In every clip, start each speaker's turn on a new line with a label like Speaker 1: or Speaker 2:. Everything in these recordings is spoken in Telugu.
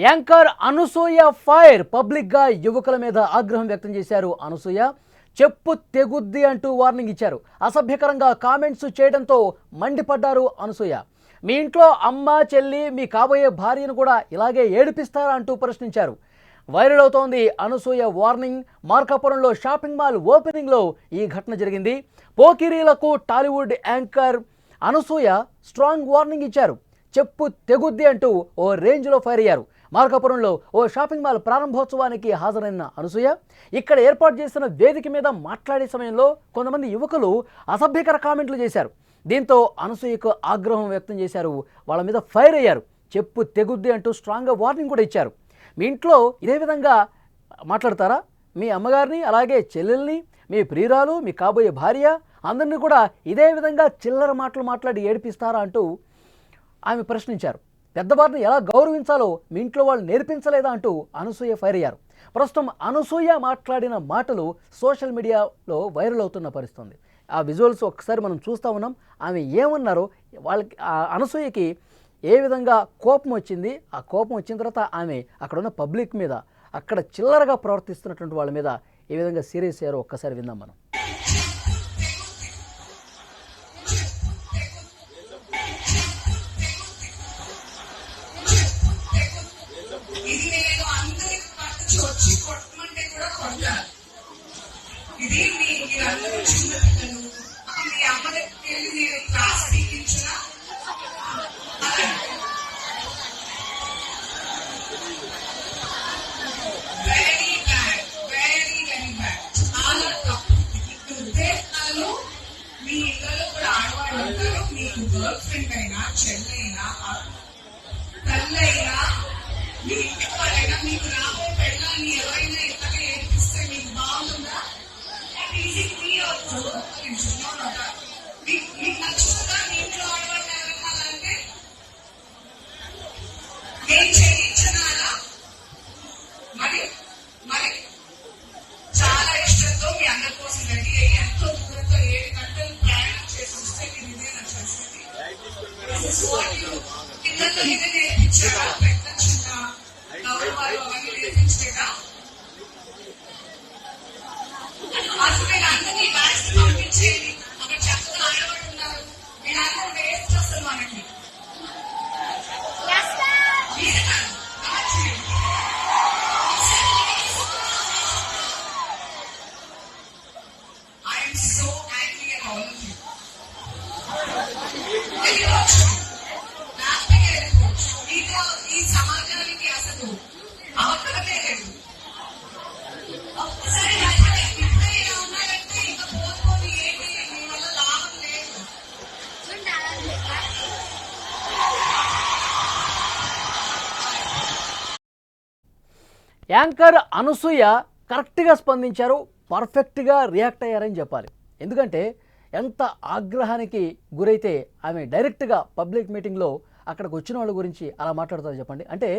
Speaker 1: యాంకర్ అనసూయ ఫైర్ పబ్లిక్గా యువకుల మీద ఆగ్రహం వ్యక్తం చేశారు. అనసూయ చెప్పు తెగుద్ది అంటూ వార్నింగ్ ఇచ్చారు. అసభ్యకరంగా కామెంట్స్ చేయడంతో మండిపడ్డారు అనసూయ. మీ ఇంట్లో అమ్మ చెల్లి మీ కాబోయే భార్యను కూడా ఇలాగే ఏడిపిస్తారా అంటూ ప్రశ్నించారు. వైరల్ అవుతోంది అనసూయ వార్నింగ్. మార్కాపురంలో షాపింగ్ మాల్ ఓపెనింగ్లో ఈ ఘటన జరిగింది. పోకిరీలకు Tollywood anchor Anasuya strong warning ఇచ్చారు. చెప్పు తెగుద్ది అంటూ ఓ రేంజ్లో ఫైర్ అయ్యారు. మార్కాపురంలో ఓ షాపింగ్ మాల్ ప్రారంభోత్సవానికి హాజరైన అనసూయ ఇక్కడ ఏర్పాటు చేసిన వేదిక మీద మాట్లాడే సమయంలో కొంతమంది యువకులు అసభ్యకర కామెంట్లు చేశారు. దీంతో అనసూయకు ఆగ్రహం వ్యక్తం చేశారు. వాళ్ళ మీద ఫైర్ అయ్యారు. చెప్పు తెగుద్ది అంటూ స్ట్రాంగ్గా వార్నింగ్ కూడా ఇచ్చారు. మీ ఇంట్లో ఇదే విధంగా మాట్లాడతారా? మీ అమ్మగారిని, అలాగే చెల్లెల్ని, మీ ప్రియురాలు, మీ కాబోయే భార్య అందరినీ కూడా ఇదే విధంగా చిల్లర మాటలు మాట్లాడి ఏడిపిస్తారా అంటూ ఆమె ప్రశ్నించారు. పెద్దవారిని ఎలా గౌరవించాలో మీ ఇంట్లో వాళ్ళు నేర్పించలేదా అంటూ అనసూయ ఫైర్ అయ్యారు. ప్రస్తుతం అనసూయ మాట్లాడిన మాటలు సోషల్ మీడియాలో వైరల్ అవుతున్న పరిస్థితి. ఆ విజువల్స్ ఒకసారి మనం చూస్తూ ఉన్నాం. ఆమె ఏమన్నారో, వాళ్ళకి అనసూయకి ఏ విధంగా కోపం వచ్చింది, ఆ కోపం వచ్చిన తర్వాత ఆమె అక్కడ ఉన్న పబ్లిక్ మీద, అక్కడ చిల్లరగా ప్రవర్తిస్తున్నటువంటి వాళ్ళ మీద ఏ విధంగా సీరియస్ అయ్యారో ఒక్కసారి విందాం మనం.
Speaker 2: ఇది మీరందరూ చిన్నపిల్లలు, మీ అమ్మ దగ్గరికి వెళ్ళి మీరు క్లాస్ తీయించిన very bad, very very bad. చాలా తప్పు. ఉద్దేశాలు మీ ఇళ్ళలో కూడా ఆడవాళ్ళు ఉంటారు. మీకు గర్ల్ ఫ్రెండ్ అయినా, చెల్లైనా, తల్లైనా, మీ ఇంటి వాళ్ళైనా, మీకు రాబోయే పెళ్ళాన్ని ఎవరైనా ఇలాగే ఏడిపిస్తే మీకు బాగుందా? మీకు నచ్చుతుందా? మీ ఇంట్లో ఆడవాళ్ళు ఎవరన్నారంటే నేను చేయించనా? మరి మరి చాలా ఇష్టంతో మీ అందరి కోసం రెడీ అయ్యి ఎంతో దూరంతో 7 గంటలు ప్రయాణం చేసి వస్తే మీరు ఇదే నచ్చేసింది. పిల్లల్లో ఇదే నేర్పించారా? పెద్ద చిన్న గౌరవాలు అవన్నీ నేర్పించలేదా? అసలు మీరు అందరినీ బ్యాచ్ పంపించేది అక్కడ చక్కగా ఆడబడుతున్నారు. మీరు అందరూ వేస్ట్ అసలు మనకి I'm so angry at all of you. మీతో ఈ సమాజానికి అసలు అవసరమే లేదు. ఒక్కసారి
Speaker 1: యాంకర్ అనసూయ కరెక్ట్గా స్పందించారు. పర్ఫెక్ట్గా రియాక్ట్ అయ్యారని చెప్పాలి. ఎందుకంటే ఎంత ఆగ్రహానికి గురైతే ఆమె డైరెక్ట్గా పబ్లిక్ మీటింగ్లో అక్కడికి వచ్చిన వాళ్ళ గురించి అలా మాట్లాడుతారు చెప్పండి. అంటే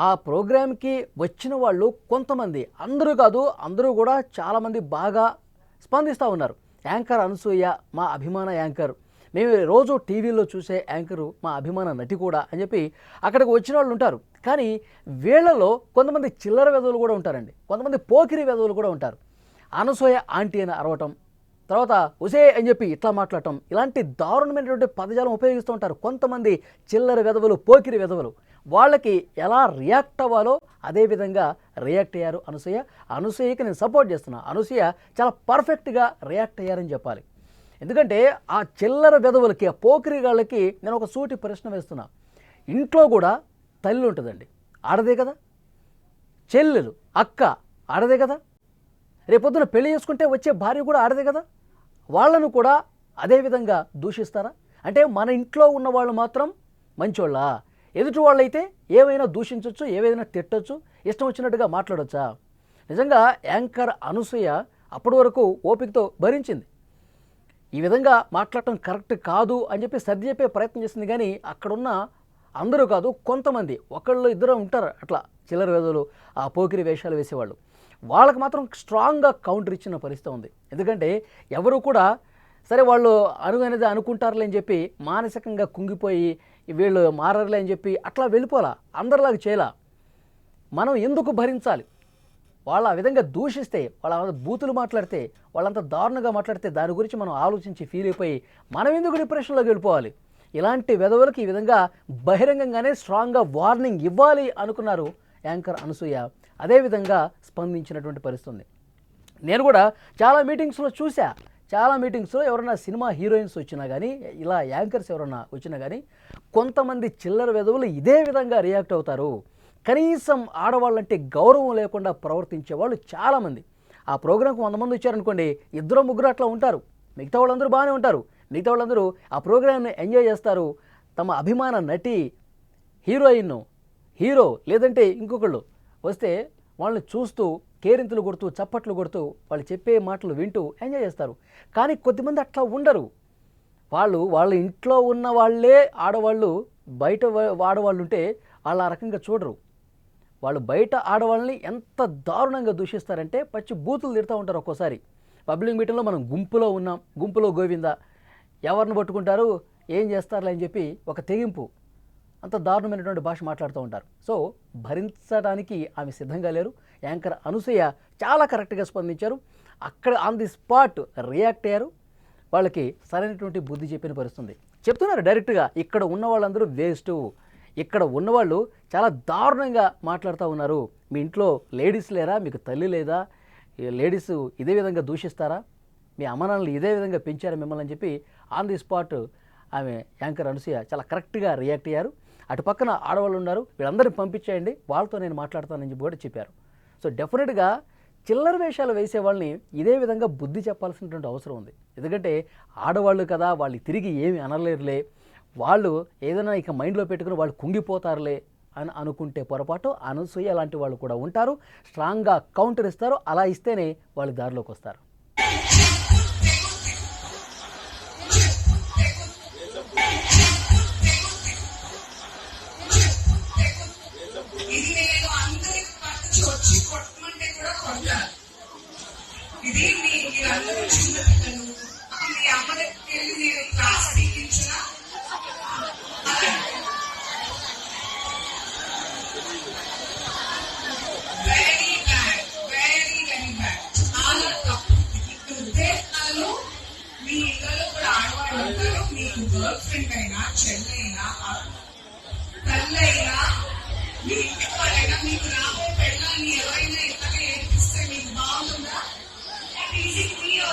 Speaker 1: ఆ ప్రోగ్రామ్కి వచ్చిన వాళ్ళు కొంతమంది, అందరూ కాదు, అందరూ కూడా చాలామంది బాగా స్పందిస్తూ ఉన్నారు. యాంకర్ అనసూయ మా అభిమాన యాంకర్, మేము రోజు టీవీలో చూసే యాంకరు, మా అభిమాన నటి కూడా అని చెప్పి అక్కడికి వచ్చిన వాళ్ళు ఉంటారు. కానీ వీళ్ళలో కొంతమంది చిల్లర వెధవులు కూడా ఉంటారండి. కొంతమంది పోకిరి వెధవులు కూడా ఉంటారు. అనసూయ ఆంటీ అని అరవటం, తర్వాత ఉసే అని చెప్పి ఇట్లా మాట్లాడటం, ఇలాంటి దారుణమైనటువంటి పదజాలం ఉపయోగిస్తూ ఉంటారు కొంతమంది చిల్లర వెధవులు, పోకిరి వెధవులు. వాళ్ళకి ఎలా రియాక్ట్ అవ్వాలో అదేవిధంగా రియాక్ట్ అయ్యారు అనసూయ. అనసూయకి నేను సపోర్ట్ చేస్తున్నా. అనసూయ చాలా పర్ఫెక్ట్గా రియాక్ట్ అయ్యారని చెప్పాలి. ఎందుకంటే ఆ చిల్లర వెధవులకి, ఆ పోకిరిగాళ్ళకి నేను ఒక సూటి ప్రశ్న వేస్తున్నా. ఇంట్లో కూడా తల్లి ఉంటుందండి, ఆడదే కదా. చెల్లెలు, అక్క ఆడదే కదా. రేపొద్దున పెళ్లి చేసుకుంటే వచ్చే భార్య కూడా ఆడదే కదా. వాళ్ళను కూడా అదేవిధంగా దూషిస్తారా? అంటే మన ఇంట్లో ఉన్న వాళ్ళు మాత్రం మంచోళ్ళ, ఎదుటి వాళ్ళైతే ఏవైనా దూషించవచ్చు, ఏవైనా తిట్టచ్చు, ఇష్టం వచ్చినట్టుగా మాట్లాడొచ్చా? నిజంగా యాంకర్ అనసూయ అప్పటి వరకు ఓపికతో భరించింది. ఈ విధంగా మాట్లాడటం కరెక్ట్ కాదు అని చెప్పి సర్ది చెప్పే ప్రయత్నం చేసింది. కానీ అక్కడున్న అందరూ కాదు, కొంతమంది, ఒకళ్ళు ఇద్దరు ఉంటారు అట్లా చిల్లర వేదలు, ఆ పోకిరి వేషాలు వేసేవాళ్ళు. వాళ్ళకి మాత్రం స్ట్రాంగ్గా కౌంటర్ ఇచ్చిన పరిస్థితి ఉంది. ఎందుకంటే ఎవరు కూడా సరే వాళ్ళు అనుకునేది అనుకుంటారులే అని చెప్పి మానసికంగా కుంగిపోయి వీళ్ళు మారర్లే అని చెప్పి అట్లా వెళ్ళిపోలా, అందరిలాగా చేయలా. మనం ఎందుకు భరించాలి? వాళ్ళు ఆ విధంగా దూషిస్తే, వాళ్ళ బూతులు మాట్లాడితే, వాళ్ళంతా దారుణంగా మాట్లాడితే దాని గురించి మనం ఆలోచించి ఫీల్ అయిపోయి మనం ఎందుకు డిప్రెషన్లోకి వెళ్ళిపోవాలి? ఇలాంటి వెధవలకి ఈ విధంగా బహిరంగంగానే స్ట్రాంగ్గా వార్నింగ్ ఇవ్వాలి అనుకున్నారు యాంకర్ అనసూయ. అదేవిధంగా స్పందించినటువంటి పరిస్థితి. నేను కూడా చాలా మీటింగ్స్లో చూసా. చాలా మీటింగ్స్లో ఎవరైనా సినిమా హీరోయిన్స్ వచ్చినా కానీ, ఇలా యాంకర్స్ ఎవరైనా వచ్చినా కానీ కొంతమంది చిల్లర వెధవులు ఇదే విధంగా రియాక్ట్ అవుతారు. కనీసం ఆడవాళ్ళంటే గౌరవం లేకుండా ప్రవర్తించే వాళ్ళు చాలామంది. ఆ ప్రోగ్రాంకి 100 మంది వచ్చారనుకోండి, 2-3 అట్లా ఉంటారు. మిగతా వాళ్ళందరూ బాగానే ఉంటారు. మిగతా వాళ్ళందరూ ఆ ప్రోగ్రామ్ని ఎంజాయ్ చేస్తారు. తమ అభిమాన నటి, హీరోయిన్, హీరో లేదంటే ఇంకొకళ్ళు వస్తే వాళ్ళని చూస్తూ కేరింతలు కొడుతూ, చప్పట్లు కొడుతూ, వాళ్ళు చెప్పే మాటలు వింటూ ఎంజాయ్ చేస్తారు. కానీ కొద్దిమంది అట్లా ఉండరు. వాళ్ళ ఇంట్లో ఉన్న వాళ్ళే ఆడవాళ్ళు బయట ఆడవాళ్ళు ఉంటే వాళ్ళు ఆ రకంగా చూడరు. వాళ్ళు బయట ఆడవాళ్ళని ఎంత దారుణంగా దూషిస్తారంటే పచ్చి బూతులు తిడుతూ ఉంటారు. ఒక్కోసారి పబ్లిక్ మీటింగ్లో మనం గుంపులో ఉన్నాం, గుంపులో గోవింద, ఎవరిని పట్టుకుంటారు, ఏం చేస్తారులే అని చెప్పి ఒక తెగింపు, అంత దారుణమైనటువంటి భాష మాట్లాడుతూ ఉంటారు. సో భరించడానికి ఆమె సిద్ధంగా లేరు. యాంకర్ అనసూయ చాలా కరెక్ట్గా స్పందించారు. అక్కడ ఆన్ ది స్పాట్ రియాక్ట్ అయ్యారు. వాళ్ళకి సరైనటువంటి బుద్ధి చెప్పిన పరిస్థితుంది. చెప్తున్నారు డైరెక్ట్గా, ఇక్కడ ఉన్న వాళ్ళందరూ వేస్టు, ఇక్కడ ఉన్నవాళ్ళు చాలా దారుణంగా మాట్లాడుతూ ఉన్నారు. మీ ఇంట్లో లేడీస్ లేరా? మీకు తల్లి లేదా? లేడీస్ ఇదే విధంగా దూషిస్తారా? మీ అమ్మనాన్నలు ఇదే విధంగా పెంచారా మిమ్మల్ని అని చెప్పి ఆన్ ది స్పాట్ ఆమె యాంకర్ అనసూయ చాలా కరెక్ట్గా రియాక్ట్ అయ్యారు. అటు పక్కన ఆడవాళ్ళు ఉన్నారు, వీళ్ళందరినీ పంపించేయండి, వాళ్ళతో నేను మాట్లాడతానని చెప్పి కూడా చెప్పారు. సో డెఫినెట్గా చిల్లర వేషాలు వేసే వాళ్ళని ఇదే విధంగా బుద్ధి చెప్పాల్సినటువంటి అవసరం ఉంది. ఎందుకంటే ఆడవాళ్ళు కదా, వాళ్ళు తిరిగి ఏమి అనలేరులే, వాళ్ళు ఏదైనా ఇక మైండ్లో పెట్టుకుని వాళ్ళు కుంగిపోతారులే అని అనుకుంటే పొరపాటు. అనసూయ లాంటి వాళ్ళు కూడా ఉంటారు, స్ట్రాంగ్గా కౌంటర్ ఇస్తారు. అలా ఇస్తేనే వాళ్ళు దారిలోకి వస్తారు.
Speaker 2: ఇది మీరందరూ చిన్నపిల్లలు, మీ అమ్మ దగ్గరికి వెళ్ళి నేను క్లాస్ తీయించిన very bad, very very bad. చాలా తప్పు. ఉద్దేశాలు మీ ఇళ్ళలో కూడా ఆడవాళ్ళు ఉంటారు. మీకు గర్ల్ ఫ్రెండ్ అయినా, చెల్లైనా, తల్లైనా, మీ ఇంటి వాళ్ళైనా, మీకు రాబోయే పెళ్ళాన్ని ఎవరైనా ఇలాగే ఏర్పిస్తే మీకు బాగుంటుందా? Easy, clear,